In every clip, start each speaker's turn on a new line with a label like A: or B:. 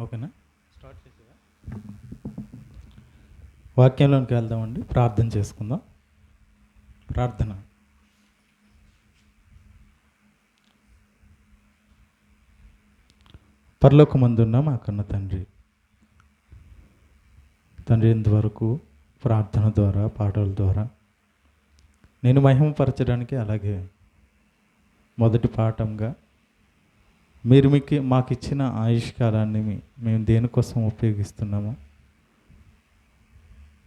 A: ఓకేనా? స్టార్ట్ చేసేదా? వాక్యంలోకి వెళ్దామండి. ప్రార్థన చేసుకుందాం. ప్రార్థన. పరలోకమందున్న మా కన్న తండ్రి, ఇంతవరకు ప్రార్థన ద్వారా, పాటల ద్వారా నేను మహిమపరచడానికి, అలాగే మొదటి పాఠంగా మీరు మాకు ఇచ్చిన ఆయుష్కాలాన్ని మేము దేనికోసం ఉపయోగిస్తున్నామో,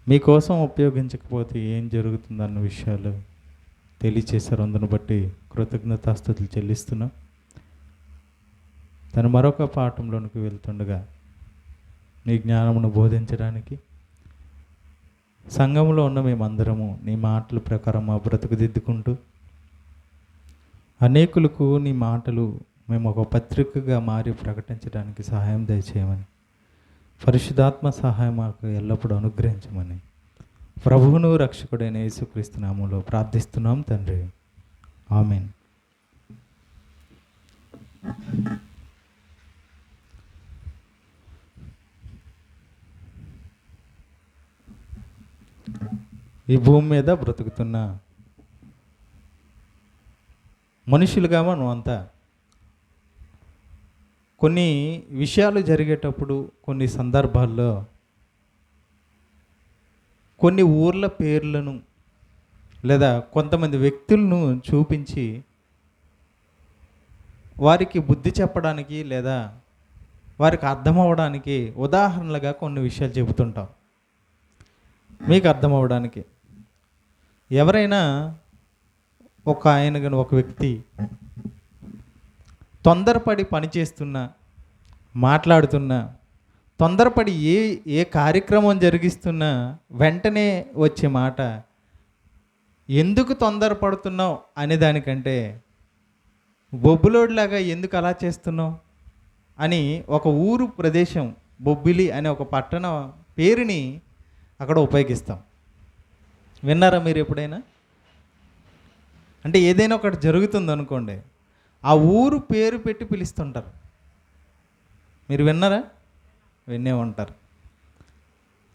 A: మీకోసం ఉపయోగించకపోతే ఏం జరుగుతుందన్న విషయాలు తెలియచేశారు. అందును బట్టి కృతజ్ఞతాస్తుతులు చెల్లిస్తున్నాం. తను మరొక పాఠంలోనికి వెళ్తుండగా నీ జ్ఞానమును బోధించడానికి సంఘంలో ఉన్న మేమందరము నీ మాటల ప్రకారం మా బ్రతుకుదిద్దుకుంటూ అనేకులకు నీ మాటలు మేము ఒక పత్రికగా మారి ప్రకటించడానికి సహాయం దయచేయమని, పరిశుద్ధాత్మ సహాయం మాకు ఎల్లప్పుడూ అనుగ్రహించమని ప్రభువును రక్షకుడైన యేసుక్రీస్తు నామములో ప్రార్థిస్తున్నాం తండ్రి. ఆమేన్. ఈ భూమి మీద బ్రతుకుతున్న మనుషులుగా మనం అంతా కొన్ని విషయాలు జరిగేటప్పుడు, కొన్ని సందర్భాల్లో కొన్ని ఊర్ల పేర్లను లేదా కొంతమంది వ్యక్తులను చూపించి వారికి బుద్ధి చెప్పడానికి లేదా వారికి అర్థమవడానికి ఉదాహరణలుగా కొన్ని విషయాలు చెబుతుంటాం. మీకు అర్థమవడానికి ఎవరైనా ఒక వ్యక్తి తొందరపడి పనిచేస్తున్నా, మాట్లాడుతున్నా, తొందరపడి ఏ కార్యక్రమం జరిగిస్తున్నా వెంటనే వచ్చే మాట, ఎందుకు తొందరపడుతున్నావు అనే దానికంటే బొబ్బులోడిలాగా ఎందుకు అలా చేస్తున్నావు అని ఒక ఊరు ప్రదేశం, బొబ్బిలి అనే ఒక పట్టణ పేరుని అక్కడ ఉపయోగిస్తాం. విన్నారా మీరు ఎప్పుడైనా? అంటే ఏదైనా ఒకటి జరుగుతుంది అనుకోండి, ఆ ఊరు పేరు పెట్టి పిలుస్తుంటారు. మీరు విన్నారా? వినే ఉంటారు.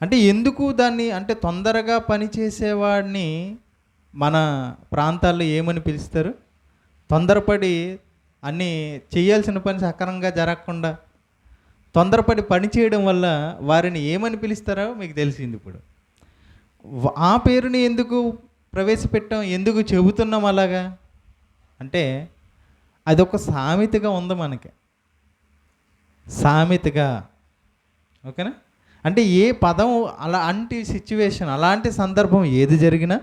A: అంటే ఎందుకు దాన్ని, అంటే తొందరగా పనిచేసేవాడిని మన ప్రాంతాల్లో ఏమని పిలుస్తారు? తొందరపడి అన్నీ చేయాల్సిన పని సక్రమంగా జరగకుండా తొందరపడి పని చేయడం వల్ల వారిని ఏమని పిలుస్తారో మీకు తెలిసింది. ఇప్పుడు ఆ పేరుని ఎందుకు ప్రవేశపెట్టాం, ఎందుకు చెబుతున్నాం అలాగా అంటే అదొక సామెతగా ఉంది మనకి, సామెతగా. ఓకేనా? అంటే ఏ పదం, అలాంటి సిచ్యువేషన్, అలాంటి సందర్భం ఏది జరిగినా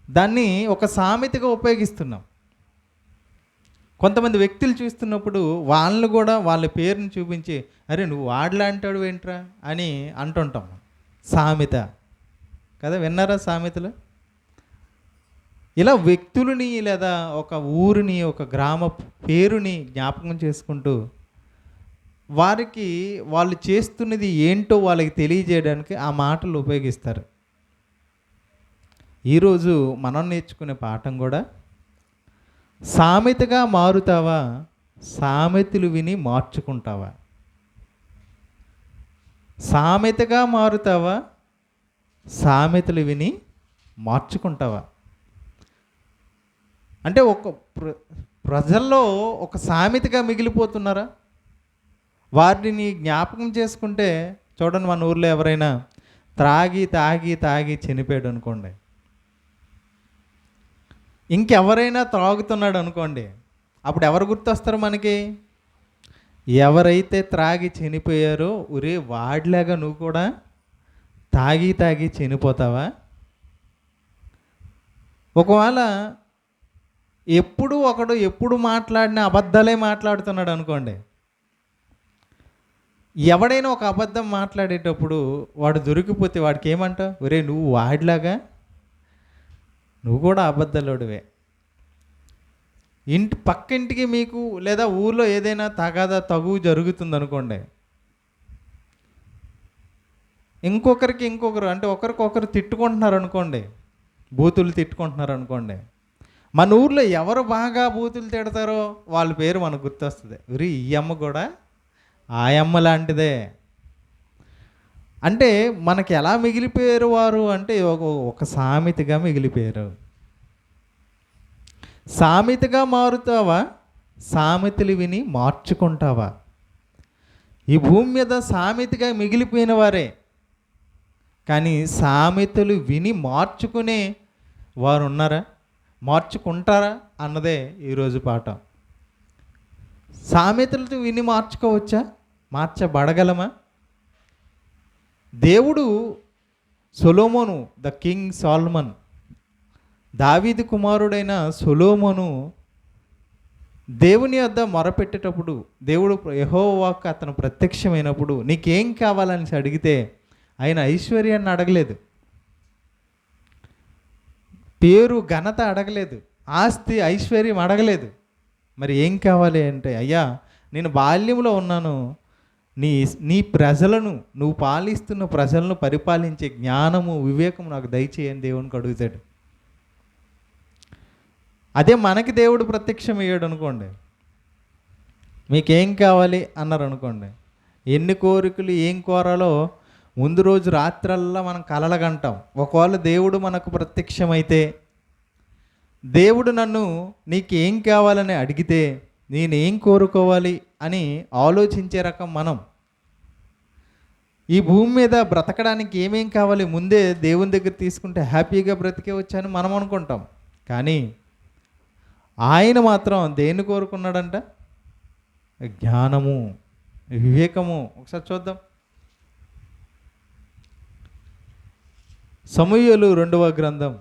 A: దాన్ని ఒక సామెతగా ఉపయోగిస్తున్నాం. కొంతమంది వ్యక్తులు చూస్తున్నప్పుడు వాళ్ళని కూడా వాళ్ళ పేరుని చూపించి, అరే నువ్వు వాడలాంటాడు ఏంట్రా అని అంటుంటాం. సామెత కదా, విన్నారా సామెతలు? ఇలా వ్యక్తులని లేదా ఒక ఊరిని, ఒక గ్రామ పేరుని జ్ఞాపకం చేసుకుంటూ వారికి వాళ్ళు చేస్తున్నది ఏంటో వాళ్ళకి తెలియజేయడానికి ఆ మాటలు ఉపయోగిస్తారు. ఈరోజు మనం నేర్చుకునే పాఠం కూడా సామెతగా మారుతావా, సామెతలు విని మార్చుకుంటావా? సామెతగా మారుతావా, సామెతలు విని మార్చుకుంటావా? అంటే ఒక ప్రజల్లో ఒక సామెతగా మిగిలిపోతున్నారా? వారిని జ్ఞాపకం చేసుకుంటే చూడండి, మన ఊర్లో ఎవరైనా త్రాగి తాగి తాగి చనిపోయాడు అనుకోండి, ఇంకెవరైనా త్రాగుతున్నాడు అనుకోండి, అప్పుడు ఎవరు గుర్తొస్తారు మనకి? ఎవరైతే త్రాగి చనిపోయారో, ఒరే వాడిలాగా నువ్వు కూడా తాగి తాగి చనిపోతావా? ఒకవేళ ఎప్పుడు మాట్లాడినా అబద్ధాలే మాట్లాడుతున్నాడు అనుకోండి, ఎవడైనా ఒక అబద్ధం మాట్లాడేటప్పుడు వాడు దొరికిపోతే వాడికి ఏమంటావు? ఒరే నువ్వు వాడిలాగా నువ్వు కూడా అబద్ధాలోడివే. పక్కింటికి మీకు లేదా ఊర్లో ఏదైనా తగువ జరుగుతుంది అనుకోండి, ఇంకొకరు అంటే ఒకరికొకరు తిట్టుకుంటున్నారు అనుకోండి, బూతులు తిట్టుకుంటున్నారు అనుకోండి, మన ఊర్లో ఎవరు బాగా బూతులు తిడతారో వాళ్ళ పేరు మనకు గుర్తొస్తుంది. ఈ అమ్మ కూడా ఆయమ్మ లాంటిదే. అంటే మనకి ఎలా మిగిలిపోయారు వారు అంటే ఒక సామెతగా మిగిలిపోయారు. సామెతగా మారుతావా, సామెతలు విని మార్చుకుంటావా? ఈ భూమి మీద సామెతగా మిగిలిపోయిన వారే, కానీ సామెతలు విని మార్చుకునే వారు ఉన్నారా, మార్చుకుంటారా అన్నదే ఈరోజు పాఠం. సామెతలతో విని మార్చుకోవచ్చా, మార్చబడగలమా? దేవుడు సొలొమోను, ద కింగ్ సాల్మన్, దావీదు కుమారుడైన సొలొమోను దేవుని వద్ద మొరపెట్టేటప్పుడు, దేవుడు యెహోవాకు అతను ప్రత్యక్షమైనప్పుడు నీకేం కావాలని అడిగితే ఆయన ఐశ్వర్యాన్ని అడగలేదు, పేరు ఘనత అడగలేదు, ఆస్తి ఐశ్వర్యం అడగలేదు. మరి ఏం కావాలి అంటే, అయ్యా నేను బాల్యంలో ఉన్నాను, నీ నీ ప్రజలను, నువ్వు పాలిస్తున్న ప్రజలను పరిపాలించే జ్ఞానము వివేకము నాకు దయచేయని దేవునికి అడుగుతాడు. అదే మనకి దేవుడు ప్రత్యక్షం అయ్యాడు అనుకోండి, మీకేం కావాలి అన్నారు అనుకోండి, ఎన్ని కోరికలు ఏం కోరాలో ముందు రోజు రాత్రల్లా మనం కలలుగంటాం. ఒకవేళ దేవుడు మనకు ప్రత్యక్షమైతే, దేవుడు నన్ను నీకేం కావాలని అడిగితే నేనేం కోరుకోవాలి అని ఆలోచించే రకం మనం. ఈ భూమి మీద బ్రతకడానికి ఏమేం కావాలి ముందే దేవుని దగ్గర తీసుకుంటే హ్యాపీగా బ్రతికే వచ్చాని మనం అనుకుంటాం. కానీ ఆయన మాత్రం దేన్ని కోరుకున్నాడంట? జ్ఞానము, వివేకము. ఒకసారి చూద్దాం. సమూయేలు 2వ గ్రంథం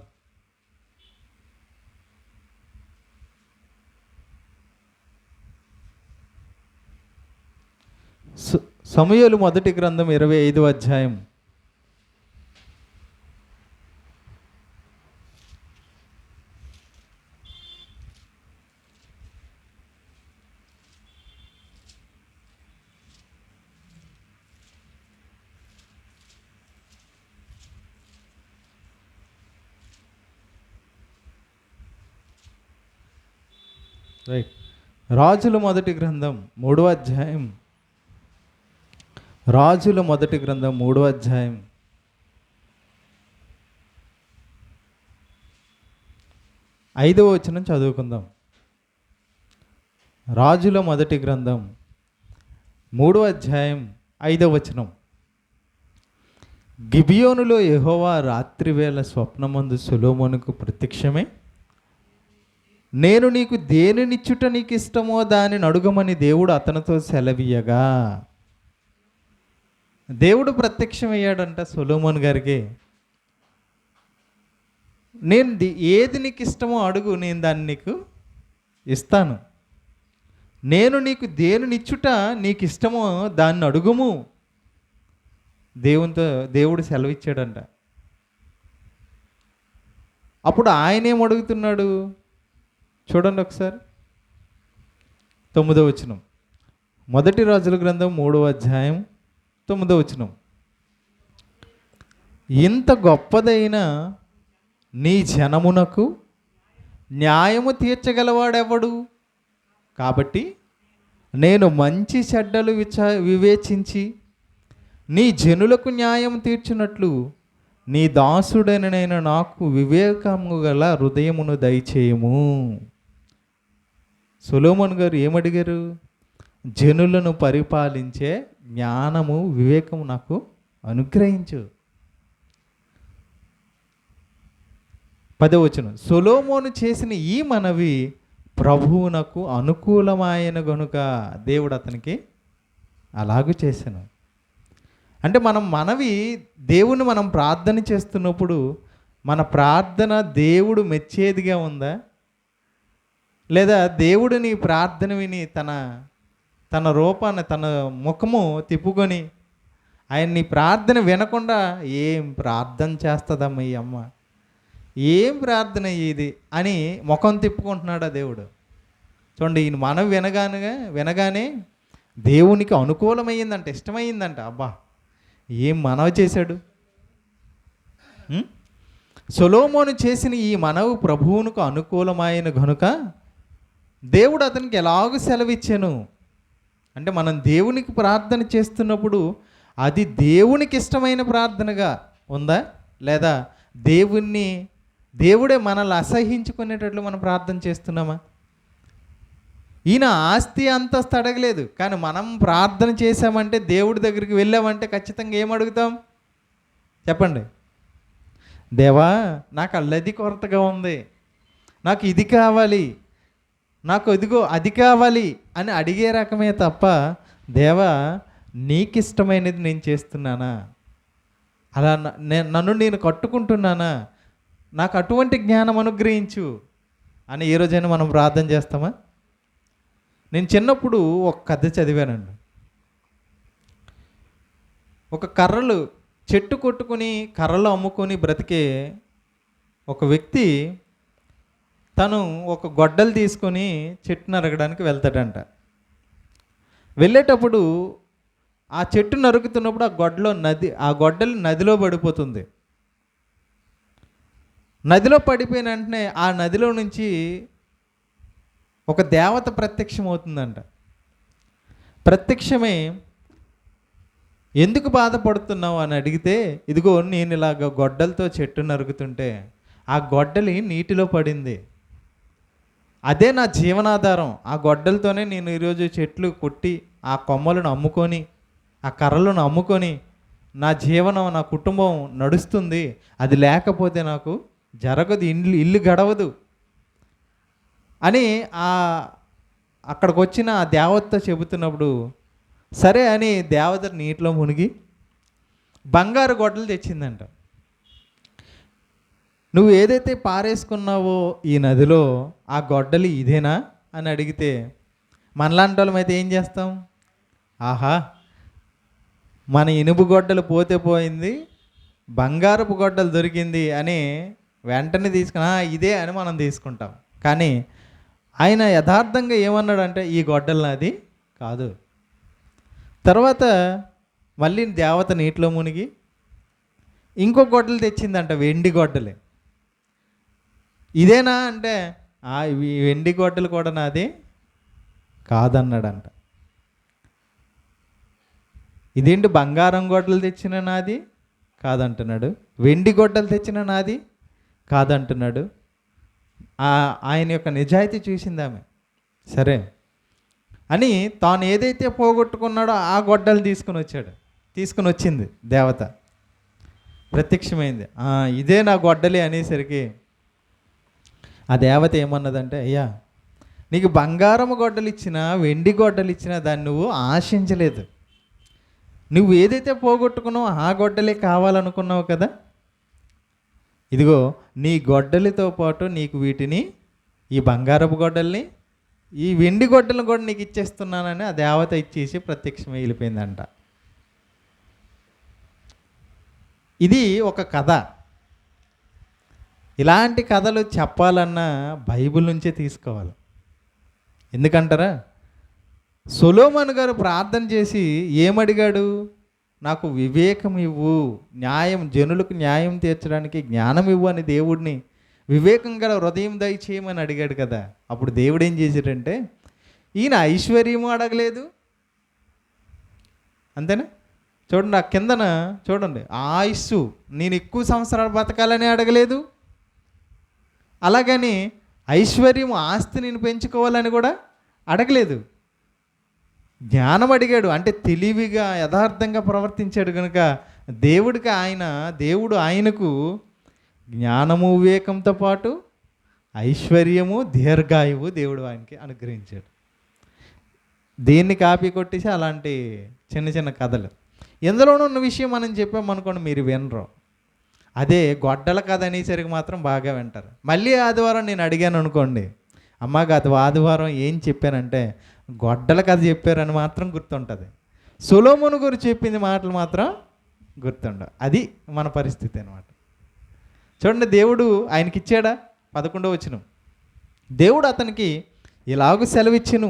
A: 25వ అధ్యాయం. రైట్. రాజుల మొదటి గ్రంథం 3వ అధ్యాయం. రాజుల మొదటి గ్రంథం 3వ అధ్యాయం 5వ వచనం చదువుకుందాం. రాజుల మొదటి గ్రంథం 3వ అధ్యాయం 5వ వచనం. గిబియోనులో యెహోవా రాత్రివేళ స్వప్నమందు సొలొమోనుకు ప్రత్యక్షమే, నేను నీకు దేనినిచ్చుట నీకు ఇష్టమో దానిని అడుగమని దేవుడు అతనితో సెలవీయగా. దేవుడు ప్రత్యక్షమయ్యాడంట సొలొమోను గారికి. నేను ఏది నీకు ఇష్టమో అడుగు, నేను దాన్ని నీకు ఇస్తాను. నేను నీకు దేనినిచ్చుట నీకు ఇష్టమో దాన్ని అడుగుము. దేవుడు సెలవిచ్చాడంట. అప్పుడు ఆయన ఏం అడుగుతున్నాడు చూడండి ఒకసారి. 9వ వచనం. మొదటి రాజుల గ్రంథం 3వ అధ్యాయం 9వ వచనం. ఇంత గొప్పదైన నీ జనమునకు న్యాయము తీర్చగలవాడెవడు? కాబట్టి నేను మంచి చెడ్డలు వివేచించి నీ జనులకు న్యాయం తీర్చినట్లు నీ దాసుడైన నాకు వివేకము గల హృదయమును దయచేయము. సొలొమోను గారు ఏమడిగారు? జనులను పరిపాలించే జ్ఞానము వివేకము నాకు అనుగ్రహించు. 10వ వచనం. సొలొమోను చేసిన ఈ మనవి ప్రభువునకు అనుకూలమైన గనుక దేవుడు అతనికి అలాగూ చేశాను. అంటే మనవి దేవుని మనం ప్రార్థన చేస్తున్నప్పుడు మన ప్రార్థన దేవుడు మెచ్చేదిగా ఉందా, లేదా దేవుడు నీ ప్రార్థన విని తన రూపాన్ని, తన ముఖము తిప్పుకొని ఆయన నీ ప్రార్థన వినకుండా ఏం ప్రార్థన చేస్తుందమ్మ ఈ అమ్మ, ఏం ప్రార్థన ఇది అని ముఖం తిప్పుకుంటున్నాడా దేవుడు? చూడండి, ఈయన మనం వినగానే దేవునికి అనుకూలమైందంట, ఇష్టమైందంట. అబ్బా ఏం మనవి చేశాడు. సొలొమోను చేసిన ఈ మనవు ప్రభువునకు అనుకూలమైన గనుక దేవుడు అతనికి ఎలాగూ సెలవిచ్చాను. అంటే మనం దేవునికి ప్రార్థన చేస్తున్నప్పుడు అది దేవునికి ఇష్టమైన ప్రార్థనగా ఉందా, లేదా దేవుడే మనల్ని అసహించుకునేటట్లు మనం ప్రార్థన చేస్తున్నామా? ఈయన ఆస్తి అంతస్తు అడగలేదు, కానీ మనం ప్రార్థన చేశామంటే, దేవుడి దగ్గరికి వెళ్ళామంటే ఖచ్చితంగా ఏం అడుగుతాం చెప్పండి? దేవా, నాకు అల్లది కొరతగా ఉంది, నాకు ఇది కావాలి, నాకు ఇదిగో అది కావాలి అని అడిగే రకమే తప్ప, దేవా నీకు ఇష్టమైనది నేను చేస్తున్నానా, అలా నన్ను నేను కట్టుకుంటున్నానా, నాకు అటువంటి జ్ఞానం అనుగ్రహించు అని ఏ రోజైనా మనం ప్రార్థన చేస్తామా? నేను చిన్నప్పుడు ఒక కథ చదివానండి. ఒక చెట్టు కొట్టుకుని కర్రలు అమ్ముకొని బ్రతికే ఒక వ్యక్తి తను ఒక గొడ్డలు తీసుకొని చెట్టు నరకడానికి వెళ్తాడంట. వెళ్ళేటప్పుడు ఆ చెట్టు నరుకుతున్నప్పుడు ఆ గొడ్డలు నదిలో పడిపోతుంది. నదిలో పడిపోయిన వెంటనే ఆ నదిలో నుంచి ఒక దేవత ప్రత్యక్షమవుతుందంట. ప్రత్యక్షమే ఎందుకు బాధపడుతున్నావు అని అడిగితే, ఇదిగో నేను ఇలాగ గొడ్డలతో చెట్టు నరుకుతుంటే ఆ గొడ్డలి నీటిలో పడింది, అదే నా జీవనాధారం, ఆ గొడ్డలతోనే నేను ఈరోజు చెట్లు కొట్టి ఆ కొమ్మలను అమ్ముకొని ఆ కర్రలను అమ్ముకొని నా జీవనం, నా కుటుంబం నడుస్తుంది, అది లేకపోతే నాకు జరగదు, ఇల్లు గడవదు అని అక్కడికి వచ్చిన ఆ దేవతతో చెబుతున్నప్పుడు, సరే అని దేవత నీటిలో మునిగి బంగారు గొడ్డలు తెచ్చిందంట. నువ్వు ఏదైతే పారేసుకున్నావో ఈ నదిలో ఆ గొడ్డలి ఇదేనా అని అడిగితే, మనలాంటి వాళ్ళమైతే ఏం చేస్తాం? ఆహా, మన ఇనుపు గొడ్డలు పోతే పోయింది, బంగారపు గొడ్డలు దొరికింది అని వెంటనే తీసుకుని ఇదే అని మనం తీసుకుంటాం. కానీ ఆయన యథార్థంగా ఏమన్నాడంటే, ఈ గొడ్డలు నాది కాదు. తర్వాత మళ్ళీ దేవత నీటిలో మునిగి ఇంకో గొడ్డలు తెచ్చిందంట, వెండి గొడ్డలే. ఇదేనా అంటే, ఈ వెండి గొడ్డలు కూడా నాది కాదన్నాడంట. ఇదేంటి, బంగారం గొడ్డలు తెచ్చిన నాది కాదంటున్నాడు, వెండి గొడ్డలు తెచ్చిన నాది కాదంటున్నాడు. ఆయన యొక్క నిజాయితీ చూసింది ఆమె. సరే అని తాను ఏదైతే పోగొట్టుకున్నాడో ఆ గొడ్డలు తీసుకుని వచ్చింది దేవత, ప్రత్యక్షమైంది. ఇదే నా గొడ్డలి అనేసరికి ఆ దేవత ఏమన్నదంటే, అయ్యా, నీకు బంగారం గొడ్డలు ఇచ్చినా వెండి గొడ్డలు ఇచ్చినా దాన్ని నువ్వు ఆశించలేదు, నువ్వు ఏదైతే పోగొట్టుకున్నావో ఆ గొడ్డలే కావాలనుకున్నావు కదా, ఇదిగో నీ గొడ్డలితో పాటు నీకు వీటిని, ఈ బంగారపు గొడ్డల్ని, ఈ వెండి గొడ్డలను కూడా నీకు ఇచ్చేస్తున్నానని ఆ దేవత ఇచ్చేసి ప్రత్యక్షమై వెళ్ళిపోయిందంట. ఇది ఒక కథ. ఇలాంటి కథలు చెప్పాలన్నా బైబిల్ నుంచే తీసుకోవాలి. ఎందుకంటారా, సొలొమోను గారు ప్రార్థన చేసి ఏమడిగాడు? నాకు వివేకం ఇవ్వు, జనులకు న్యాయం తీర్చడానికి జ్ఞానం ఇవ్వు అని దేవుడిని వివేకం గల హృదయం దయచేయమని అడిగాడు కదా. అప్పుడు దేవుడు ఏం చేశాడంటే, ఈయన ఐశ్వర్యము అడగలేదు, అంతేనా? చూడండి ఆ కిందన చూడండి, ఆయుస్సు నేను ఎక్కువ సంవత్సరాలు బతకాలని అడగలేదు, అలాగని ఐశ్వర్యం ఆస్తి నేను పెంచుకోవాలని కూడా అడగలేదు. జ్ఞానం అడిగాడు. అంటే తెలివిగా యథార్థంగా ప్రవర్తించాడు కనుక దేవుడు ఆయనకు జ్ఞానము వివేకంతో పాటు ఐశ్వర్యము దీర్ఘాయువు దేవుడు ఆయనకి అనుగ్రహించాడు. దీన్ని కాపీ కొట్టేసి అలాంటి చిన్న చిన్న కథలు, ఎందులోనూ ఉన్న విషయం మనం చెప్పామనుకోండి, మీరు వినరు. అదే గొడ్డల కథ అనేసరికి మాత్రం బాగా వింటారు. మళ్ళీ ఆదివారం నేను అడిగాను అనుకోండి, అమ్మ గత ఆదివారం ఏం చెప్పానంటే గొడ్డల కథ చెప్పారని మాత్రం గుర్తుంటుంది, సొలొమోను గురించి చెప్పింది మాటలు మాత్రం గుర్తుండవు. అది మన పరిస్థితి అనమాట. చూడండి, దేవుడు ఆయనకి ఇచ్చాడా? 11వ వచనం, దేవుడు అతనికి ఇలాగూ సెలవిచ్చెను,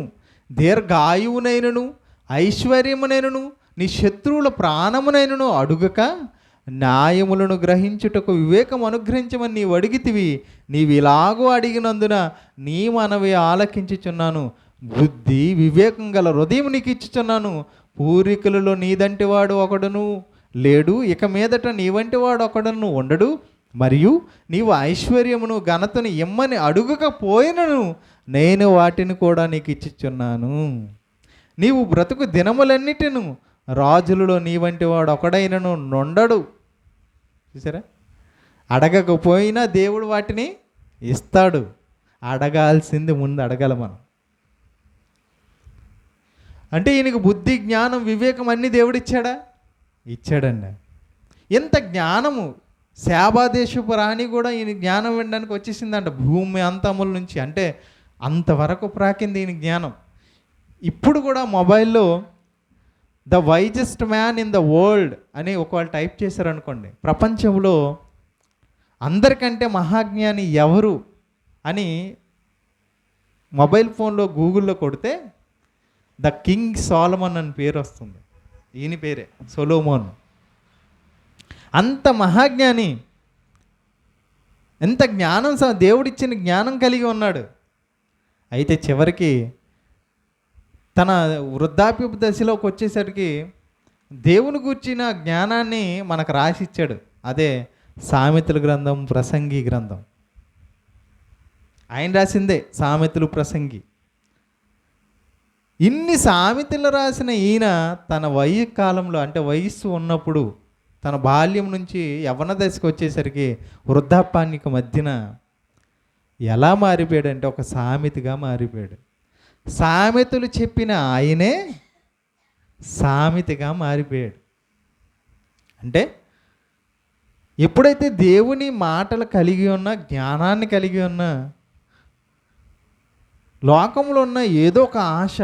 A: దీర్ఘాయువునైనను ఐశ్వర్యమునైనను నీ శత్రువుల ప్రాణమునైనను అడుగక న్యాయములను గ్రహించుటకు వివేకం అనుగ్రహించమని నీవు అడిగితివి, నీవు ఇలాగూ అడిగినందున నీ మనవి ఆలకించుచున్నాను, బుద్ధి వివేకం గల హృదయం నీకు ఇచ్చుచున్నాను. పూర్వీకులలో నీదంటి వాడు ఒకడును లేడు, ఇక మీదట నీ వంటి వాడు ఒకడును ఉండడు. మరియు నీవు ఐశ్వర్యమును ఘనతను ఇమ్మని అడుగకపోయినను నేను వాటిని కూడా నీకు ఇచ్చిచున్నాను. నీవు బ్రతుకు దినములన్నిటిను రాజులలో నీ వంటి వాడు ఒకడైనను నొండడు. చూసారా, అడగకపోయినా దేవుడు వాటిని ఇస్తాడు. అడగాల్సింది ముందు అడగాల మనం. అంటే ఈయనకు బుద్ధి జ్ఞానం వివేకం అన్నీ దేవుడు ఇచ్చాడా? ఇచ్చాడండి. ఎంత జ్ఞానము! శాబాదేశపు రాణి కూడా ఈయన జ్ఞానం వినడానికి వచ్చేసిందంట భూమి అంతముల నుంచి. అంటే అంతవరకు ప్రాకింది ఈయన జ్ఞానం. ఇప్పుడు కూడా మొబైల్లో the wisest man in the world అని ఒకవేళ టైప్ చేశారనుకోండి, ప్రపంచంలో అందరికంటే మహాజ్ఞాని ఎవరు అని మొబైల్ ఫోన్లో గూగుల్లో కొడితే ద కింగ్ సోలమన్ అని పేరు వస్తుంది. ఈయన పేరే సొలొమోన్. అంత మహాజ్ఞాని, ఎంత జ్ఞానం దేవుడిచ్చిన జ్ఞానం కలిగి ఉన్నాడు. అయితే చివరికి తన వృద్ధాప్యపు దశలోకి వచ్చేసరికి దేవుని గూర్చిన జ్ఞానాన్ని మనకు రాసిచ్చాడు. అదే సామెతల గ్రంథం, ప్రసంగి గ్రంథం. ఆయన రాసిందే సామెతలు, ప్రసంగి. ఇన్ని సామెతలు రాసిన ఈయన తన కాలంలో, అంటే వయస్సు ఉన్నప్పుడు, తన బాల్యం నుంచి యవ్వన దశకు వచ్చేసరికి వృద్ధాప్యానికి మధ్యన ఎలా మారిపోయాడు అంటే ఒక సామెతగా మారిపోయాడు. సామెతలు చెప్పిన ఆయనే సామెతగా మారిపోయాడు. అంటే ఎప్పుడైతే దేవుని మాటలు కలిగి ఉన్న, జ్ఞానాన్ని కలిగి ఉన్న, లోకంలో ఉన్న ఏదో ఒక ఆశ,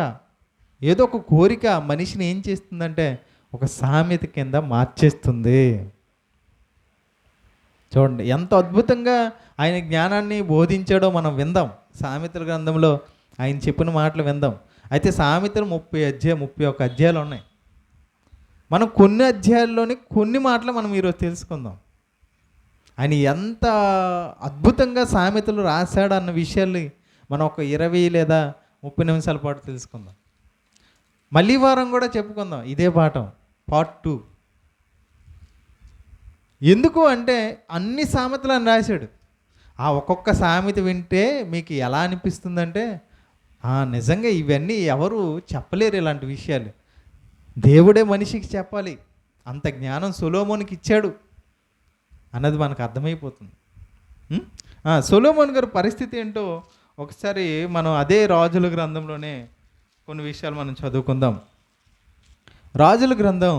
A: ఏదో ఒక కోరిక మనిషిని ఏం చేస్తుందంటే ఒక సామెత కింద మార్చేస్తుంది. చూడండి ఎంత అద్భుతంగా ఆయన జ్ఞానాన్ని బోధించాడో మనం విందాం. సామెతల గ్రంథంలో ఆయన చెప్పిన మాటలు విందాం. అయితే సామెతలు 31 అధ్యాయాలు ఉన్నాయి. మనం కొన్ని అధ్యాయాల్లోని కొన్ని మాటలు మనం ఈరోజు తెలుసుకుందాం. ఆయన ఎంత అద్భుతంగా సామెతలు రాశాడు అన్న విషయాల్ని మనం ఒక 20 లేదా 30 నిమిషాల పాటు తెలుసుకుందాం. మళ్ళీ వారం కూడా చెప్పుకుందాం ఇదే పాఠం, పార్ట్ 2. ఎందుకు అంటే అన్ని సామెతలను రాశాడు. ఆ ఒక్కొక్క సామెత వింటే మీకు ఎలా అనిపిస్తుందంటే నిజంగా ఇవన్నీ ఎవరు చెప్పలేరు, ఇలాంటి విషయాలు దేవుడే మనిషికి చెప్పాలి, అంత జ్ఞానం సొలొమోనుకి ఇచ్చాడు అన్నది మనకు అర్థమైపోతుంది. సొలొమోన్ గారి పరిస్థితి ఏంటో ఒకసారి మనం అదే రాజుల గ్రంథంలోనే కొన్ని విషయాలు మనం చదువుకుందాం. రాజుల గ్రంథం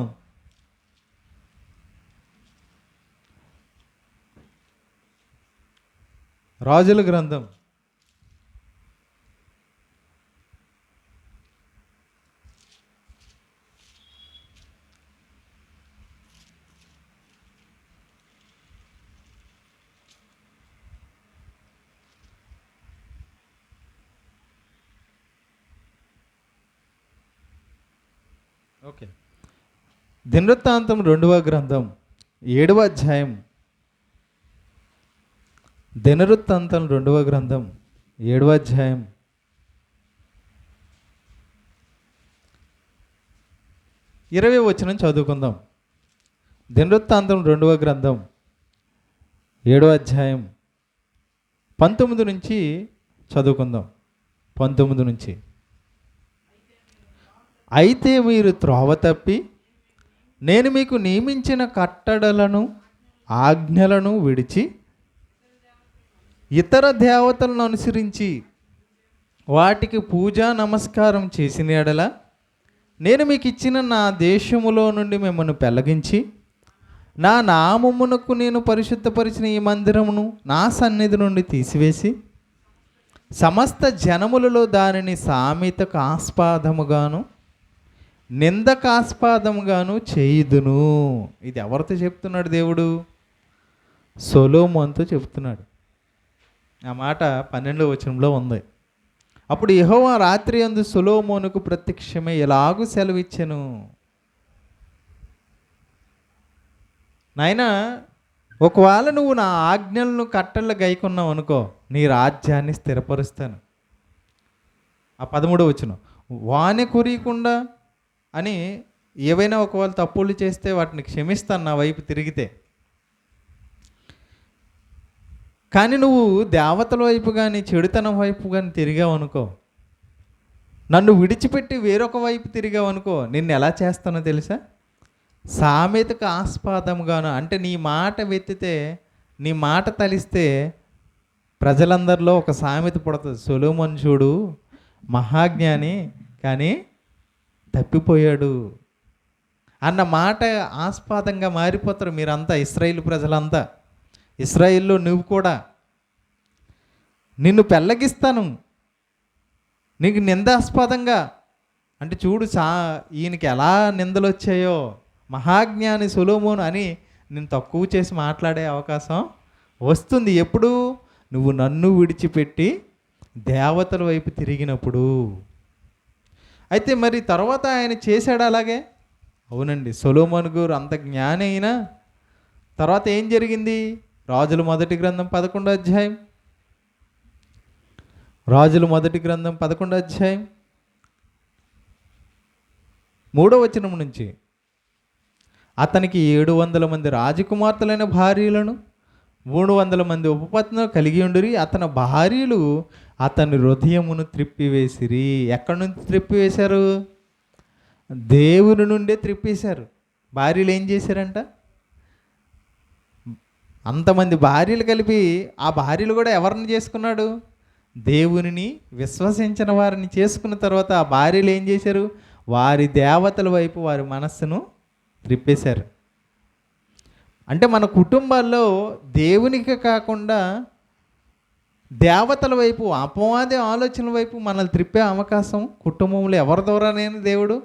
A: రాజుల గ్రంథం 2 దినవృత్తాంతం 2వ గ్రంథం 7వ అధ్యాయం. దినవృత్తాంతం 2వ గ్రంథం 7వ అధ్యాయం 20వ వచనం చదువుకుందాం. దినవృత్తాంతం 2వ గ్రంథం 7వ అధ్యాయం 19 నుంచి చదువుకుందాం. 19 నుంచి. అయితే మీరు త్రోవ తప్పి నేను మీకు నియమించిన కట్టడలను ఆజ్ఞలను విడిచి ఇతర దేవతలను అనుసరించి వాటికి పూజా నమస్కారం చేసిన యెడల నేను మీకు ఇచ్చిన నా దేశములో నుండి మిమ్మల్ని పెళ్ళగించి నా నామమునకు నేను పరిశుద్ధపరిచిన ఈ మందిరమును నా సన్నిధి నుండి తీసివేసి సమస్త జనములలో దానిని సామెతకు ఆస్పాదముగాను నిందకాస్పాదముగాను చేయుదును. ఇది ఎవరితో చెప్తున్నాడు దేవుడు? సొలొమోనుతో చెప్తున్నాడు. ఆ మాట 12వ వచనంలో ఉంది. అప్పుడు యెహోవా రాత్రి యందు సొలొమోనుకు ప్రత్యక్షమై ఎలాగూ సెలవిచ్చెను, నాయనా ఒకవేళ నువ్వు నా ఆజ్ఞలను కట్టళ్ళు గైకొన్నావు అనుకో, నీ రాజ్యాన్ని స్థిరపరుస్తాను. ఆ 13వ వచనం, వాని కురియకుండా అని ఏవైనా ఒకవేళ తప్పులు చేస్తే వాటిని క్షమిస్తాను నా వైపు తిరిగితే. కానీ నువ్వు దేవతల వైపు కానీ చెడుతనం వైపు కానీ తిరిగావు అనుకో, నన్ను విడిచిపెట్టి వేరొక వైపు తిరిగావు అనుకో, నిన్ను ఎలా చేస్తానో తెలుసా? సామెతకు ఆస్పాదంగాను, అంటే నీ మాట వెత్తితే, నీ మాట తలిస్తే ప్రజలందరిలో ఒక సామెత పుడుతుంది. సొలొమోను చూడు మహాజ్ఞాని కానీ తప్పిపోయాడు అన్న మాట ఆస్పాదంగా మారిపోతారు మీరంతా, ఇశ్రాయేలు ప్రజలంతా. ఇశ్రాయేల్లో నువ్వు కూడా. నిన్ను పెళ్ళగిస్తాను, నీకు నిందాస్పదంగా, అంటే చూడు ఈయనకి ఎలా నిందలు వచ్చాయో, మహాజ్ఞాని సొలొమోను అని నేను తక్కువ చేసి మాట్లాడే అవకాశం వస్తుంది. ఎప్పుడు? నువ్వు నన్ను విడిచిపెట్టి దేవతల వైపు తిరిగినప్పుడు. అయితే మరి తర్వాత ఆయన చేశాడు అలాగే. అవునండి, సొలొమోను గారు అంత జ్ఞాని అయినా తర్వాత ఏం జరిగింది? రాజుల మొదటి గ్రంథం 11వ అధ్యాయం, రాజుల మొదటి గ్రంథం 11వ అధ్యాయం 3వ వచనం నుంచి, అతనికి 700 మంది రాజకుమార్తెలైన భార్యలను 300 మంది ఉపపత్నులు కలిగి ఉండిరి. అతని భార్యలు అతని హృదయమును త్రిప్పివేసిరి. ఎక్కడి నుంచి త్రిప్పివేశారు? దేవుని నుండే త్రిప్పేశారు. భార్యలు ఏం చేశారంట? అంతమంది భార్యలు కలిపి ఆ భార్యలు కూడా ఎవరిని చేసుకున్నాడు? దేవునిని విశ్వసించిన వారిని చేసుకున్న తర్వాత ఆ భార్యలు ఏం చేశారు? వారి దేవతల వైపు వారి మనస్సును త్రిప్పేశారు. అంటే మన కుటుంబాల్లో దేవునికి కాకుండా దేవతల వైపు, అపవాది ఆలోచనల వైపు మనల్ని త్రిప్పే అవకాశం కుటుంబంలో ఎవరి ద్వారానైనా దేవుడు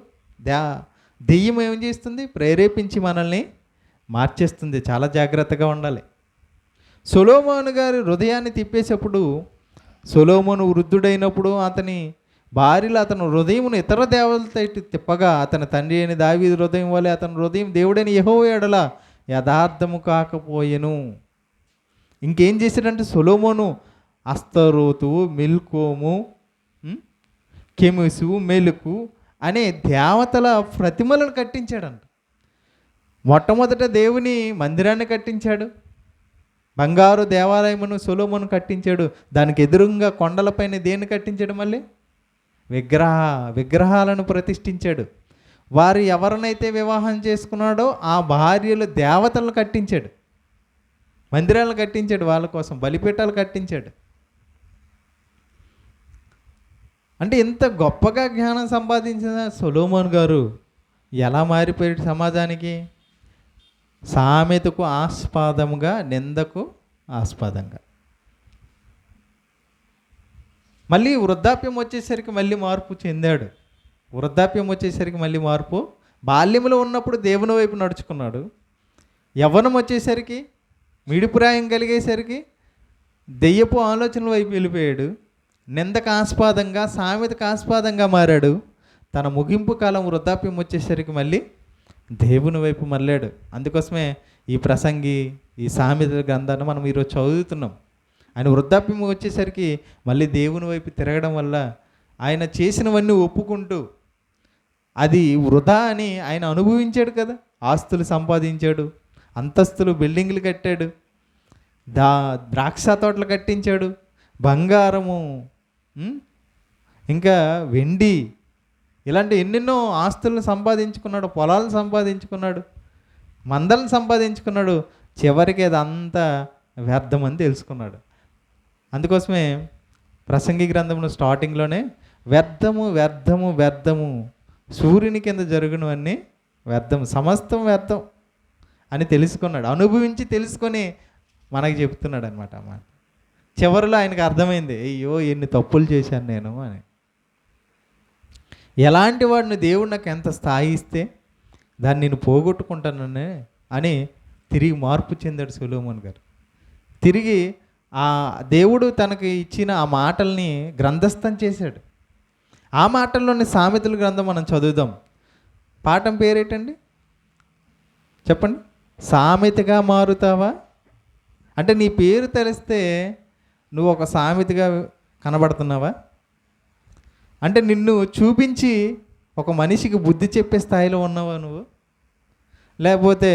A: దెయ్యం ఏం చేస్తుంది? ప్రేరేపించి మనల్ని మార్చేస్తుంది. చాలా జాగ్రత్తగా ఉండాలి. సొలొమోను గారి హృదయాన్ని తిప్పేసేప్పుడు, సొలొమోను వృద్ధుడైనప్పుడు అతని భార్యలు అతని హృదయమును ఇతర దేవతలతో తిప్పగా, అతని తండ్రి అయిన దావీదు హృదయం వలె అతని హృదయం దేవుడైన యెహోవా యెడల యథార్థము కాకపోయెను. ఇంకేం చేశాడంటే సొలొమోను అస్తరోతు, మిల్కోము, కెముసు, మెలుకు అనే దేవతల ప్రతిమలను కట్టించాడంట. మొట్టమొదట దేవుని మందిరాన్ని కట్టించాడు, బంగారు దేవాలయమును సొలొమోను కట్టించాడు. దానికి ఎదురుగా కొండలపైన దేన్ని కట్టించాడు? మళ్ళీ విగ్రహాలను ప్రతిష్ఠించాడు. వారు ఎవరినైతే వివాహం చేసుకున్నాడో ఆ భార్యలు దేవతలను కట్టించాడు, మందిరాలను కట్టించాడు, వాళ్ళ కోసం బలిపీఠాలు కట్టించాడు. అంటే ఇంత గొప్పగా జ్ఞానం సంపాదించిన సొలొమోను గారు ఎలా మారిపోయాడు సమాజానికి? సామెతకు ఆస్పాదముగా, నిందకు ఆస్పదంగా. మళ్ళీ వృద్ధాప్యం వచ్చేసరికి మళ్ళీ మార్పు చెందాడు. వృద్ధాప్యం వచ్చేసరికి మళ్ళీ మార్పు. బాల్యంలో ఉన్నప్పుడు దేవుని వైపు నడుచుకున్నాడు. యవ్వనం వచ్చేసరికి, మిడిప్రాయం కలిగేసరికి దెయ్యపు ఆలోచనల వైపు వెళ్ళిపోయాడు. నిందకు ఆస్పాదంగా, సామెతకు ఆస్పాదంగా మారాడు. తన ముగింపు కాలం వృద్ధాప్యం వచ్చేసరికి మళ్ళీ దేవుని వైపు మళ్ళాడు. అందుకోసమే ఈ ప్రసంగి, ఈ సామెతల గ్రంథాన్ని మనం ఈరోజు చదువుతున్నాం. ఆయన వృద్ధాప్యం వచ్చేసరికి మళ్ళీ దేవుని వైపు తిరగడం వల్ల ఆయన చేసినవన్నీ ఒప్పుకుంటూ అది వృధా అని ఆయన అనుభవించాడు కదా. ఆస్తులు సంపాదించాడు, అంతస్తులు, బిల్డింగ్లు కట్టాడు, ద్రాక్ష తోటలు కట్టించాడు, బంగారము, ఇంకా వెండి, ఇలాంటి ఎన్నెన్నో ఆస్తులను సంపాదించుకున్నాడు, పొలాలను సంపాదించుకున్నాడు, మందలను సంపాదించుకున్నాడు. చివరికి అదంతా వ్యర్థమని తెలుసుకున్నాడు. అందుకోసమే ప్రసంగి గ్రంథంలో స్టార్టింగ్లోనే వ్యర్థము వ్యర్థము వ్యర్థము, సూర్యుని కింద జరుగునవన్నీ వ్యర్థం, సమస్తం వ్యర్థం అని తెలుసుకున్నాడు. అనుభవించి తెలుసుకొని మనకి చెప్తున్నాడు అనమాట. అమ్మ చివరిలో ఆయనకు అర్థమైంది, అయ్యో ఎన్ని తప్పులు చేశాను నేను అని. ఎలాంటి వాడిని దేవుడు నాకు ఎంత స్థాయి ఇస్తే దాన్ని నేను పోగొట్టుకుంటానని అని తిరిగి మార్పు చెందాడు సొలొమోను గారు. తిరిగి ఆ దేవుడు తనకి ఇచ్చిన ఆ మాటల్ని గ్రంథస్థం చేశాడు. ఆ మాటల్లోని సామెతల గ్రంథం మనం చదువుదాం. పాఠం పేరేటండి చెప్పండి? సామెతగా మారుతావా? అంటే నీ పేరు తెలిస్తే నువ్వు ఒక సామెతగా కనబడుతున్నావా? అంటే నిన్ను చూపించి ఒక మనిషికి బుద్ధి చెప్పే స్థాయిలో ఉన్నావా నువ్వు? లేకపోతే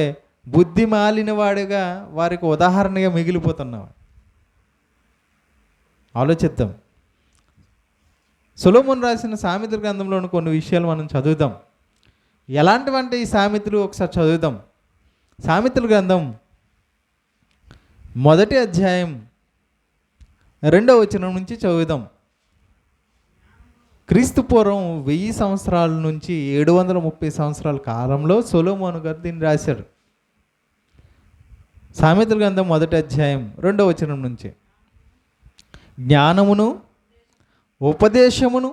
A: బుద్ధి మాలిన వాడిగా వారికి ఉదాహరణగా మిగిలిపోతున్నావా? ఆలోచిద్దాం. సొలొమోను రాసిన సామెతల గ్రంథంలోని కొన్ని విషయాలు మనం చదువుదాం. ఎలాంటివంటే ఈ సామెతలు ఒకసారి చదువుదాం. సామెతల గ్రంథం 1వ అధ్యాయం 2వ వచనం నుంచి చదువుదాం. క్రీస్తు పూర్వం 1000 సంవత్సరాల నుంచి 730 సంవత్సరాల కాలంలో సొలొమోను గారు దీన్ని రాశారు. సామెతల గ్రంథం 1వ అధ్యాయం 2వ వచనం నుంచి, జ్ఞానమును ఉపదేశమును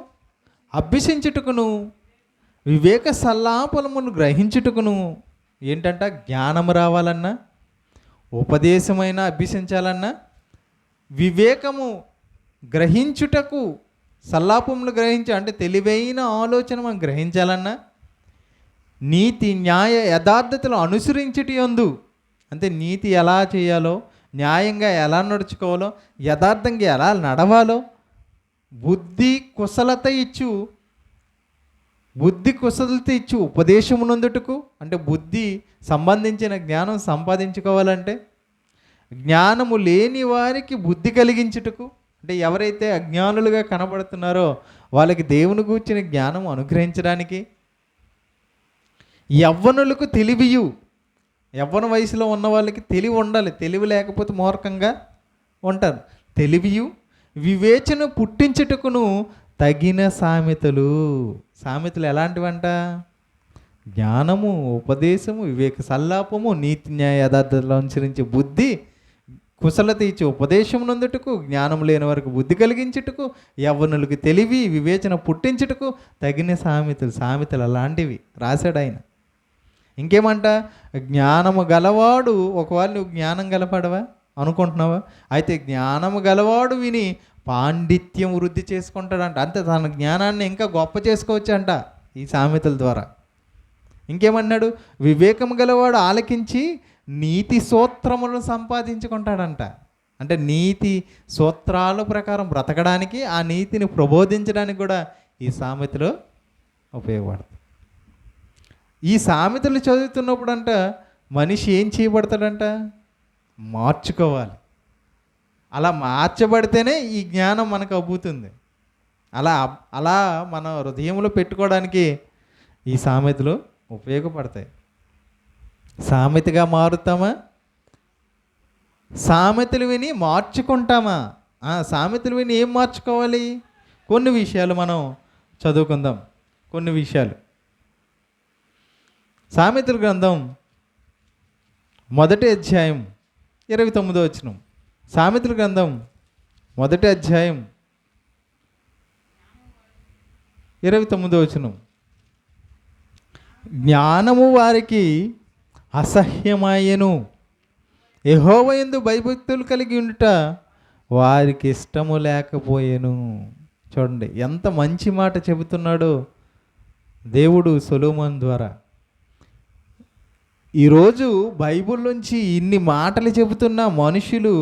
A: అభ్యసించుటకును వివేక సల్లాపలమును గ్రహించుటకును, ఏంటంట, జ్ఞానము రావాలన్నా, ఉపదేశమైన అభ్యసించాలన్నా, వివేకము గ్రహించుటకు, సల్లాపములు అంటే తెలివైన ఆలోచన మనం గ్రహించాలన్నా, నీతి న్యాయ యథార్థతలు అనుసరించుటి యందు, అంటే నీతి ఎలా చేయాలో, న్యాయంగా ఎలా నడుచుకోవాలో, యథార్థంగా ఎలా నడవాలో, బుద్ధి కుశలత ఇచ్చు ఉపదేశమునందుటకు, అంటే బుద్ధి సంబంధించిన జ్ఞానం సంపాదించుకోవాలంటే, జ్ఞానము లేని వారికి బుద్ధి కలిగించుటకు, అంటే ఎవరైతే అజ్ఞానులుగా కనబడుతున్నారో వాళ్ళకి దేవుని గూర్చిన జ్ఞానం అనుగ్రహించడానికి, యవ్వనులకు తెలివియు, యవ్వన వయసులో ఉన్న వాళ్ళకి తెలివి ఉండాలి, తెలివి లేకపోతే మూర్ఖంగా ఉంటారు, తెలివియు వివేచన పుట్టించుటకును తగిన సామెతలు. సామెతలు ఎలాంటివంట? జ్ఞానము, ఉపదేశము, వివేక సల్లాపము, నీతి న్యాయ యథార్థతలు అనుసరించే బుద్ధి, కుశలత ఇచ్చే ఉపదేశమునందుటకు, జ్ఞానం లేని వారికి బుద్ధి కలిగించుటకు, యవ్వనులకు తెలివి వివేచన పుట్టించుటకు తగిన సామెతలు. సామెతలు అలాంటివి రాశాడు ఆయన. ఇంకేమంట, జ్ఞానము గలవాడు, ఒకవేళ నువ్వు జ్ఞానం గలపడవా అనుకుంటున్నావా? అయితే జ్ఞానము గలవాడు విని పాండిత్యం వృద్ధి చేసుకుంటాడంట. అంతే, తన జ్ఞానాన్ని ఇంకా గొప్ప చేసుకోవచ్చు అంట ఈ సామెతల ద్వారా. ఇంకేమన్నాడు, వివేకము గలవాడు ఆలకించి నీతి సూత్రములను సంపాదించుకుంటాడంట. అంటే నీతి సూత్రాల ప్రకారం బ్రతకడానికి, ఆ నీతిని ప్రబోధించడానికి కూడా ఈ సామెతలు ఉపయోగపడతాయి. ఈ సామెతలు చదువుతున్నప్పుడు అంట మనిషి ఏం చేయబడతాడంట? మార్చుకోవాలి. అలా మార్చబడితేనే ఈ జ్ఞానం మనకు అబ్బుతుంది. అలా మన హృదయంలో పెట్టుకోవడానికి ఈ సామెతలు ఉపయోగపడతాయి. సామెతగా మారుతామా? సామెతలు విని మార్చుకుంటామా? సామెతలు విని ఏం మార్చుకోవాలి? కొన్ని విషయాలు మనం చదువుకుందాం. కొన్ని విషయాలు. సామెతల గ్రంథం 1వ అధ్యాయం 29వ వచనం. సామెతల గ్రంథం 1వ అధ్యాయం 29వ వచనం. జ్ఞానము వారికి అసహ్యమాయెను, యెహోవా యందు భయభక్తులు కలిగి ఉండుట వారికి ఇష్టము లేకపోయెను. చూడండి ఎంత మంచి మాట చెబుతున్నాడో దేవుడు సొలొమోను ద్వారా. ఈరోజు బైబిల్ నుంచి ఇన్ని మాటలు చెబుతున్న మనుషులు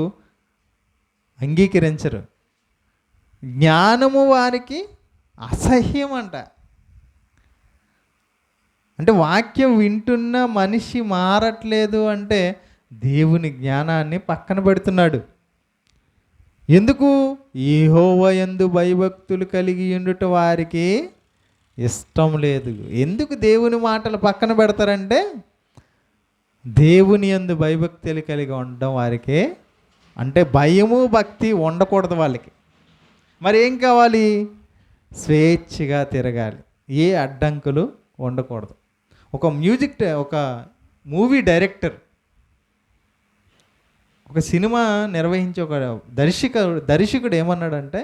A: అంగీకరించరు. జ్ఞానము వారికి అసహ్యం అంట. అంటే వాక్యం వింటున్న మనిషి మారట్లేదు అంటే దేవుని జ్ఞానాన్ని పక్కన పెడుతున్నాడు. ఎందుకు? యెహోవా యందు భయభక్తులు కలిగి ఉండుట వారికి ఇష్టం లేదు. ఎందుకు దేవుని మాటలు పక్కన పెడతారంటే దేవుని యందు భయభక్తులు కలిగి ఉండడం వారికి, అంటే భయము భక్తి ఉండకూడదు వాళ్ళకి. మరి ఏం కావాలి? స్వేచ్ఛగా తిరగాలి, ఏ అడ్డంకులు ఉండకూడదు. ఒక మూవీ డైరెక్టర్ ఒక సినిమా నిర్వహించే ఒక దర్శకుడు ఏమన్నాడంటే,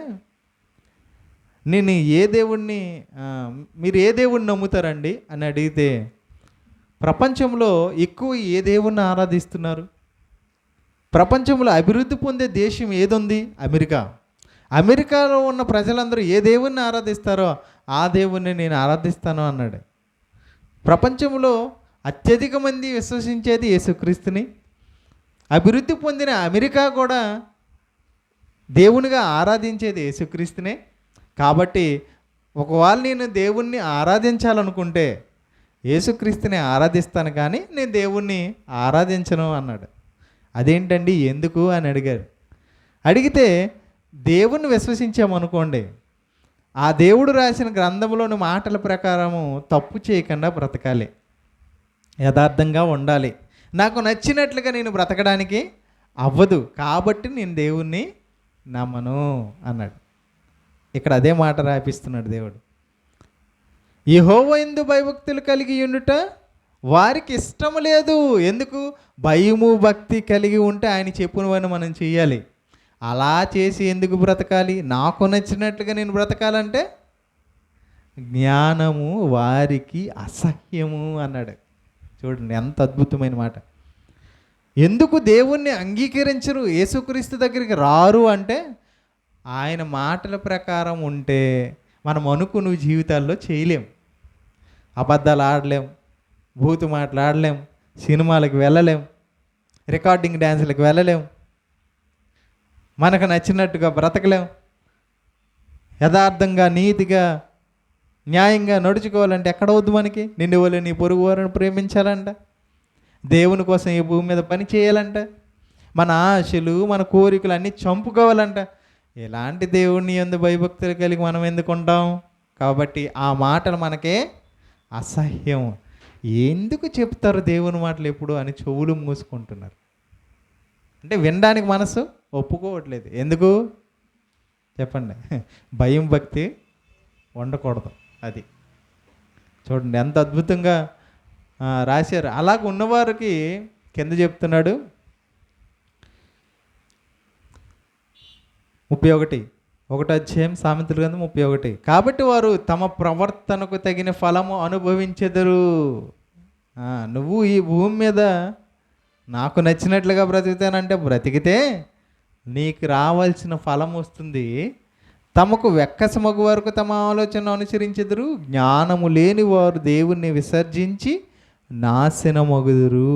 A: నేను మీరు ఏ దేవుణ్ణి నమ్ముతారండి అని అడిగితే, ప్రపంచంలో ఎక్కువ ఏ దేవుణ్ణి ఆరాధిస్తున్నారు? ప్రపంచంలో అభివృద్ధి పొందే దేశం ఏదుంది? అమెరికాలో ఉన్న ప్రజలందరూ ఏ దేవుణ్ణి ఆరాధిస్తారో ఆ దేవుణ్ణి నేను ఆరాధిస్తాను అన్నాడు. ప్రపంచంలో అత్యధిక మంది విశ్వసించేది యేసుక్రీస్తుని. అభివృద్ధి పొందిన అమెరికా కూడా దేవునిగా ఆరాధించేది యేసుక్రీస్తునే. కాబట్టి ఒకవేళ నేను దేవుణ్ణి ఆరాధించాలనుకుంటే యేసుక్రీస్తుని ఆరాధిస్తాను, కానీ నేను దేవుణ్ణి ఆరాధించను అన్నాడు. అదేంటండి ఎందుకు అని అడిగారు. అడిగితే దేవుణ్ణి విశ్వసించామనుకోండి, ఆ దేవుడు రాసిన గ్రంథంలోని మాటల ప్రకారము తప్పు చేయకుండా బ్రతకాలి, యథార్థంగా ఉండాలి. నాకు నచ్చినట్లుగా నేను బ్రతకడానికి అవ్వదు, కాబట్టి నేను దేవుణ్ణి నమ్మను అన్నాడు. ఇక్కడ అదే మాట రాపిస్తున్నాడు దేవుడు. యెహోవా యందు భయభక్తులు కలిగి ఉండుట వారికి ఇష్టం లేదు. ఎందుకు? భయము భక్తి కలిగి ఉంటే ఆయన చెప్పునవని మనం చెయ్యాలి. అలా చేసి ఎందుకు బ్రతకాలి? నాకు నచ్చినట్లుగా నేను బ్రతకాలంటే జ్ఞానము వారికి అసహ్యము అన్నాడు. చూడండి ఎంత అద్భుతమైన మాట. ఎందుకు దేవుణ్ణి అంగీకరించరు, యేసుక్రీస్తు దగ్గరికి రారు అంటే ఆయన మాటల ప్రకారం ఉంటే మనం అనుకున్న జీవితాల్లో చేయలేం. అబద్ధాలు ఆడలేం, భూతు మాట్లాడలేం, సినిమాలకు వెళ్ళలేం, రికార్డింగ్ డ్యాన్సులకు వెళ్ళలేం, మనకు నచ్చినట్టుగా బ్రతకలేం. యథార్థంగా నీతిగా న్యాయంగా నడుచుకోవాలంటే ఎక్కడ వద్దు మనకి? నిన్ను వాళ్ళు నీ పొరుగు వారిని ప్రేమించాలంట, దేవుని కోసం ఈ భూమి మీద పని చేయాలంట, మన ఆశలు మన కోరికలు అన్నీ చంపుకోవాలంట. ఎలాంటి దేవుణ్ణి యందు భయభక్తులు కలిగి మనం ఎందుకు ఉంటాం? కాబట్టి ఆ మాటలు మనకే అసహ్యం. ఎందుకు చెప్తారు దేవుని మాటలు ఎప్పుడు అని చెవులు మూసుకుంటున్నారు. అంటే వినడానికి మనసు ఒప్పుకోవట్లేదు. ఎందుకు చెప్పండి? భయం భక్తి ఉండకూడదు. అది చూడండి ఎంత అద్భుతంగా రాశారు. అలాగ ఉన్నవారికి కింద చెప్తున్నాడు 31 అధ్యాయం సామెతల గ్రంథం 31. కాబట్టి వారు తమ ప్రవర్తనకు తగిన ఫలము అనుభవించెదరు. నువ్వు ఈ భూమి మీద నాకు నచ్చినట్లుగా బ్రతుకుతానంటే బ్రతికితే నీకు రావాల్సిన ఫలం వస్తుంది. తమకు వెక్కసమగు వరకు తమ ఆలోచన అనుసరించెదరు. జ్ఞానము లేని వారు దేవుణ్ణి విసర్జించి నాశనమగుదురు.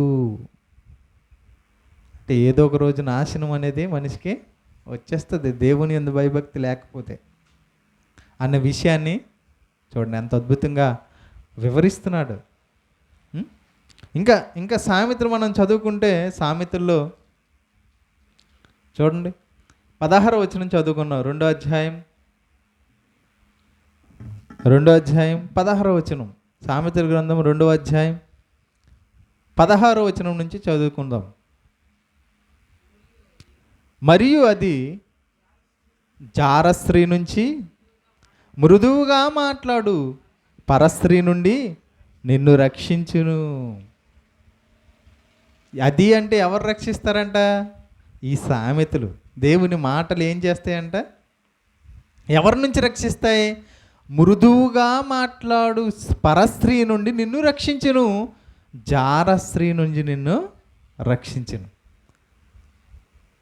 A: అంటే ఏదో ఒక రోజు నాశనం అనేది మనిషికి వచ్చేస్తుంది దేవుని యందు భయభక్తి లేకపోతే అన్న విషయాన్ని చూడండి ఎంత అద్భుతంగా వివరిస్తున్నాడు. ఇంకా సామెతలు మనం చదువుకుంటే సామెతల్లో చూడండి 16వ వచనం చదువుకున్నాం. 2వ అధ్యాయం 16వ వచనం సామెతల గ్రంథం 2వ అధ్యాయం 16వ వచనం నుంచి చదువుకుందాం. మరియు అది జారస్త్రీ నుంచి మృదువుగా మాట్లాడు పరస్త్రీ నుండి నిన్ను రక్షించును. అది అంటే ఎవరు రక్షిస్తారంట? ఈ సామెతలు దేవుని మాటలు ఏం చేస్తాయంట? ఎవరి నుంచి రక్షిస్తాయి? మృదువుగా మాట్లాడు పరస్త్రీ నుండి నిన్ను రక్షించును, జారస్త్రీ నుంచి నిన్ను రక్షించును.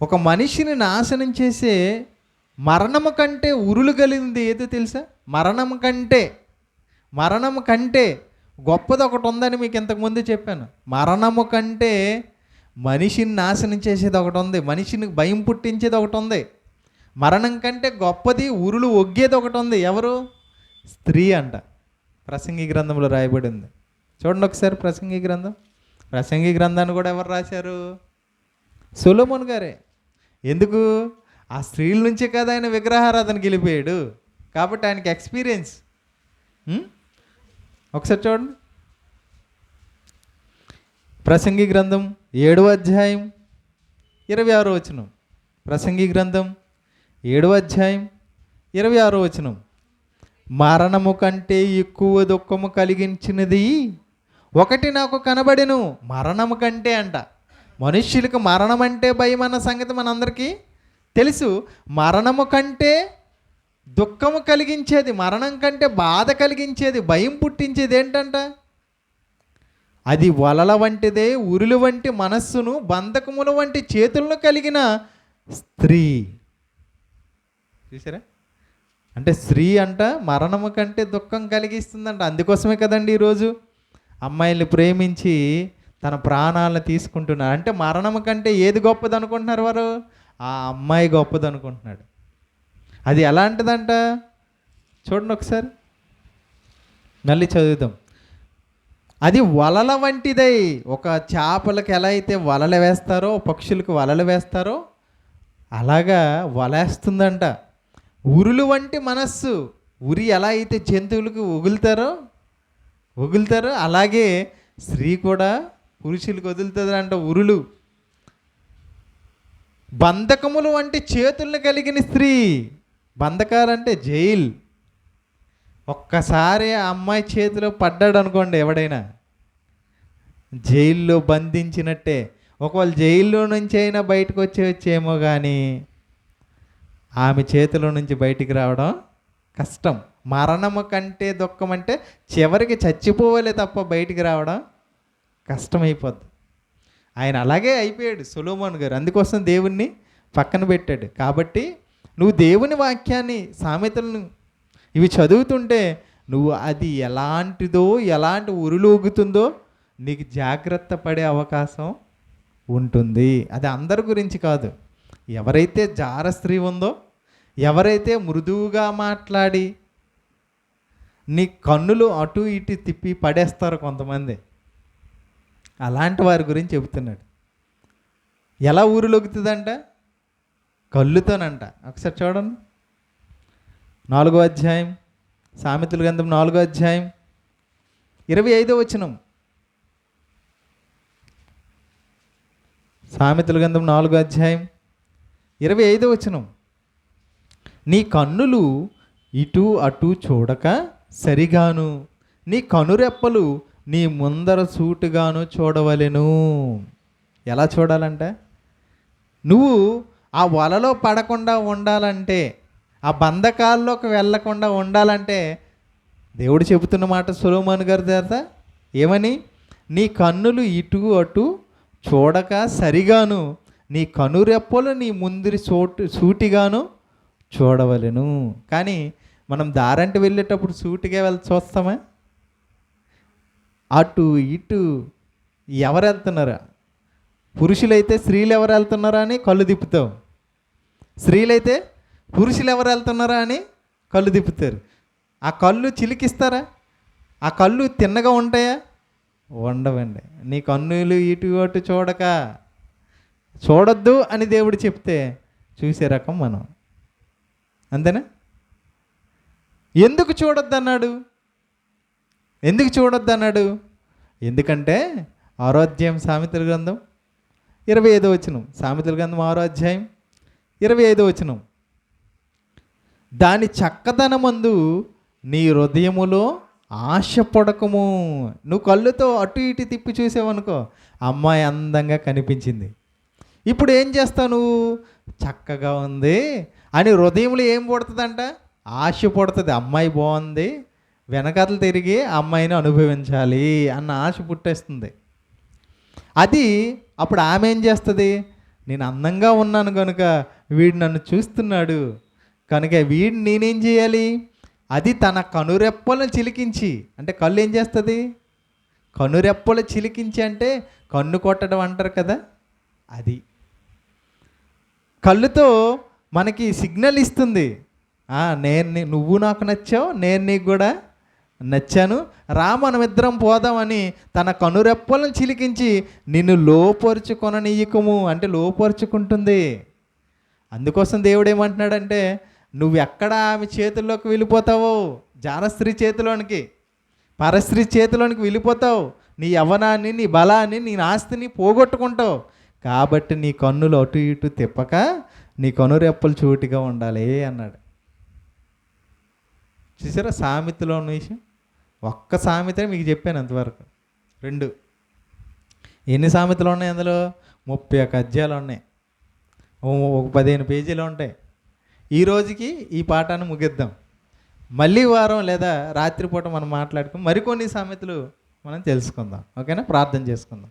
A: ఒక మనిషిని నాశనం చేసే మరణము కంటే ఉరులు కలిగింది ఏదో తెలుసా? మరణము కంటే గొప్పది ఒకటి ఉందని మీకు ఇంతకుముందు చెప్పాను. మరణము కంటే మనిషిని నాశనం చేసేది ఒకటి ఉంది, మనిషిని భయం పుట్టించేది ఒకటి ఉంది. మరణం కంటే గొప్పది ఉరులు ఒగ్గేది ఒకటి ఉంది. ఎవరు? స్త్రీ అంట. ప్రసంగి గ్రంథంలో రాయబడి ఉంది. చూడండి ఒకసారి ప్రసంగి గ్రంథాన్ని కూడా ఎవరు రాశారు? సొలొమోను గారే. ఎందుకు? ఆ స్త్రీల నుంచే కదా ఆయన విగ్రహారాధనకి వెళ్ళిపోయాడు. కాబట్టి ఆయనకి ఎక్స్పీరియన్స్. ఒకసారి చూడండి ప్రసంగి గ్రంథం 7వ అధ్యాయం 26వ వచనం. ప్రసంగి గ్రంథం 7వ అధ్యాయం 26వ వచనం. మరణము కంటే ఎక్కువ దుఃఖము కలిగించినది ఒకటి నాకు కనబడెను. మరణము కంటే అంట. మనుష్యులకు మరణం అంటే భయం అన్న సంగతి మనందరికీ తెలుసు. మరణము కంటే దుఃఖము కలిగించేది, మరణం కంటే బాధ కలిగించేది, భయం పుట్టించేది ఏంటంట? అది వలల వంటిదే, ఉరులు వంటి మనస్సును, బంధకముల వంటి చేతులను కలిగిన స్త్రీ. చూసారా? అంటే స్త్రీ అంట మరణము కంటే దుఃఖం కలిగిస్తుందంట. అందుకోసమే కదండి ఈరోజు అమ్మాయిల్ని ప్రేమించి తన ప్రాణాలను తీసుకుంటున్నారు. అంటే మరణము కంటే ఏది గొప్పది అనుకుంటున్నారు వారు? ఆ అమ్మాయి గొప్పది అనుకుంటున్నాడు. అది ఎలాంటిదంట? చూడండి ఒకసారి మళ్ళీ చదువుదాం. అది వలల వంటిదై, ఒక చేపలకు ఎలా అయితే వలలు వేస్తారో, పక్షులకు వలలు వేస్తారో అలాగా వలేస్తుందంట. ఉరులు వంటి మనస్సు, ఉరి ఎలా అయితే జంతువులకు వగులుతారో అలాగే స్త్రీ కూడా పురుషులకు వదులుతుందంట ఉరులు. బంధకములు వంటి చేతులను కలిగిన స్త్రీ, బంధకాలంటే జైలు. ఒక్కసారి ఆ అమ్మాయి చేతిలో పడ్డాడు అనుకోండి ఎవడైనా, జైల్లో బంధించినట్టే. ఒకవేళ జైల్లో నుంచి అయినా బయటకు వచ్చేమో కానీ ఆమె చేతిలో నుంచి బయటికి రావడం కష్టం. మరణము కంటే దుఃఖం అంటే చివరికి చచ్చిపోవాలే తప్ప బయటికి రావడం కష్టమైపోద్ది. ఆయన అలాగే అయిపోయాడు సొలొమోన్ గారు. అందుకోసం దేవుణ్ణి పక్కన పెట్టాడు. కాబట్టి నువ్వు దేవుని వాక్యాన్ని, సామెతలను ఇవి చదువుతుంటే నువ్వు అది ఎలాంటిదో, ఎలాంటి ఉరులూగుతుందో నీకు జాగ్రత్త పడే అవకాశం ఉంటుంది. అది అందరి గురించి కాదు. ఎవరైతే జార స్త్రీ ఉందో, ఎవరైతే మృదువుగా మాట్లాడి నీ కన్నులు అటు ఇటు తిప్పి పడేస్తారు కొంతమంది, అలాంటి వారి గురించి చెబుతున్నాడు. ఎలా ఊరులొగుతుందంట? కళ్ళుతోనంట. ఒకసారి చూడండి, 4వ అధ్యాయం, సామెతల గ్రంథం 4వ అధ్యాయం 25వ వచనం. సామెతల గ్రంథం 4వ అధ్యాయం 25వ వచనం. నీ కన్నులు ఇటు అటు చూడక సరిగాను, నీ కనురెప్పలు నీ ముందర సూటుగాను చూడవలెను. ఎలా చూడాలంటే, నువ్వు ఆ వలలో పడకుండా ఉండాలంటే, ఆ బంధకాల్లోకి వెళ్ళకుండా ఉండాలంటే దేవుడు చెబుతున్న మాట సొలొమోను గారి చేత ఏమని, నీ కన్నులు ఇటు అటు చూడక సరిగాను, నీ కనురెప్పలు నీ ముందరి సూటిగాను చూడవలెను. కానీ మనం దారంటి వెళ్ళేటప్పుడు సూటిగా వెళ్ళి చూస్తామా? అటు ఇటు ఎవరు వెళ్తున్నారా? పురుషులైతే స్త్రీలు ఎవరు వెళ్తున్నారా అని కళ్ళు తిప్పుతావు, స్త్రీలైతే పురుషులు ఎవరు వెళ్తున్నారా అని కళ్ళు తిప్పుతారు. ఆ కళ్ళు చిలికిస్తారా? ఆ కళ్ళు తిన్నగా ఉంటాయా? ఉండవండి. నీ కన్నులు ఇటు అటు చూడొద్దు అని దేవుడు చెప్తే చూసే రకం మనం, అంతేనా? ఎందుకు చూడొద్దు అన్నాడు? ఎందుకంటే 6వ అధ్యాయం సామెతల గ్రంథం 25వ వచనం. సామెతల గ్రంథం 6వ అధ్యాయం 25వ వచనం. దాని చక్కదనమందు నీ హృదయములో ఆశపడకము. నువ్వు కళ్ళుతో అటు ఇటు తిప్పి చూసావనుకో, అమ్మాయి అందంగా కనిపించింది, ఇప్పుడు ఏం చేస్తావు నువ్వు? చక్కగా ఉంది అని హృదయంలో ఏం పుడుతుందంట? ఆశ పుడుతుంది. అమ్మాయి బాగుంది, వెనకాతలు తిరిగి అమ్మాయిని అనుభవించాలి అన్న ఆశ పుట్టేస్తుంది. అది అప్పుడు ఆమె ఏం చేస్తుంది? నేను అందంగా ఉన్నాను కనుక వీడు నన్ను చూస్తున్నాడు కనుక వీడిని నేనేం చేయాలి? అది తన కనురెప్పలను చిలికించి, అంటే కళ్ళు ఏం చేస్తుంది? కనురెప్పలు చిలికించి అంటే కన్ను కొట్టడం అంటారు కదా, అది కళ్ళుతో మనకి సిగ్నల్ ఇస్తుంది. నువ్వు నాకు నచ్చావు, నేను నీకు కూడా నచ్చాను, రా మనమిద్దరం పోదామని తన కనురెప్పలను చిలికించి నిన్ను లోపరుచుకొననీయకము అంటే లోపరుచుకుంటుంది. అందుకోసం దేవుడు ఏమంటున్నాడంటే, నువ్వు ఎక్కడ ఆమె చేతుల్లోకి వెళ్ళిపోతావో, జానస్త్రీ చేతిలోనికి, పరస్త్రీ చేతిలోనికి వెళ్ళిపోతావు, నీ యవ్వనాన్ని, నీ బలాన్ని, నీ ఆస్తిని పోగొట్టుకుంటావు. కాబట్టి నీ కన్నులు అటు ఇటు తిప్పక నీ కనురెప్పలు చోటుగా ఉండాలి అన్నాడు. చూసారా సామెతలో ఉన్న విషయం? ఒక్క సామెత మీకు చెప్పాను అంతవరకు. 2 ఎన్ని సామెతలు ఉన్నాయి అందులో? 31 అధ్యాయాలు ఉన్నాయి, ఒక 15 పేజీలు ఉంటాయి. ఈ రోజుకి ఈ పాఠాన్ని ముగిద్దాం. మళ్ళీ వారం లేదా రాత్రిపూట మనం మాట్లాడుకుని మరికొన్ని సామెతలు మనం తెలుసుకుందాం. ఓకేనా? ప్రార్థన చేసుకుందాం.